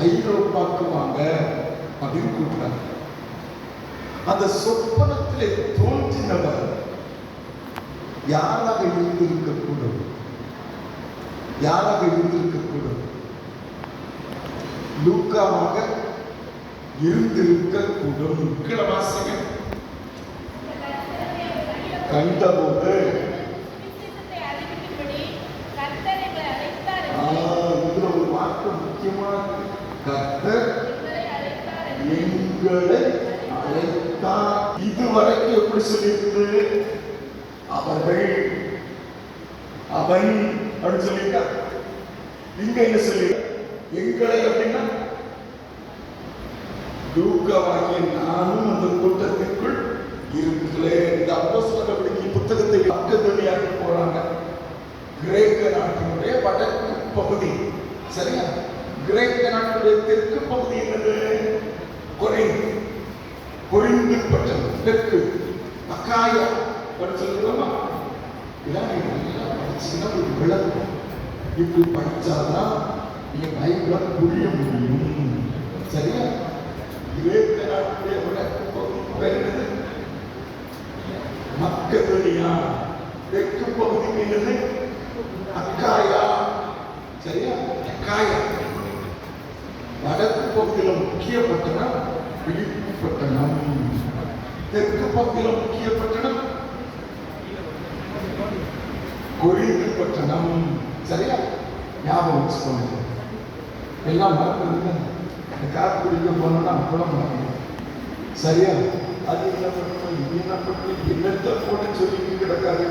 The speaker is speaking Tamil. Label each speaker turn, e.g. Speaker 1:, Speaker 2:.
Speaker 1: ஐரோப்பாக்கு வாங்க அப்படின்னு கூப்பிட்டாங்க. அந்த சொப்பனத்திலே தோன்றினவர் யாராக இருந்திருக்கக்கூடும்? யாராக இருந்திருக்கக்கூடும்? லூக்காவாக இருந்திருக்கக்கூடும். கிளவாசிங்க கண்டபோது இதுல ஒரு வார்த்தை முக்கியமான, கர்த்தர் எங்களை அழைத்தார். இதுவரைக்கும் எப்படி சொல்லியிருக்கு? அவர்கள், அவன் அப்படின்னு சொல்லியிருக்கா. இங்க என்ன சொல்லி எங்களை அப்படின்னா லூக்காவாகிய நானும் அந்த கூட்டத்திற்குள் இருக்கிறேன். இந்த அப்போஸ்தலர் நடவடிக்கை புத்தகத்தை மக்கதோனியாவுக்கு போறாங்க. கிரேக்க நாட்டினுடைய வடக்கு பகுதி, சரியா? கிரேக்க நாட்டுடைய தெற்கு பகுதி என்னது? கொரிந்து. கொரிந்து பட்டணம் தெற்கு. அக்காயா சொல்லுவோமா? இதெல்லாம் நல்லா படிச்சீங்கன்னா ஒரு விளக்கம். இப்படி படிச்சாதான் நீங்க பைபிள புரிய முடியும், சரியா? கிரேக்க நாட்டுடைய வடக்கு பகுதி பேர் என்னது? மக்கதோனியா. தெற்கு பகுதிக்கு என்னது? அக்காயா, சரியா? அக்காயா. வடக்கு பகுதியில் முக்கிய பட்டணம் பிலிப்பி பட்டணம். தெற்கு பகுதியில் முக்கிய பட்டணம் கொரிந்து பட்டணம், சரியா? ஞாபகம் வச்சுக்கோங்க. எல்லாம் மறந்துருங்க. காத்து குடிக்க போனோம்னா அப்பளம் மறந்து, சரியா? அது என்ன பண்ணணும், இது என்ன பண்ணணும், என்னத்தை போட்டு சொல்லிட்டு கிடக்காது.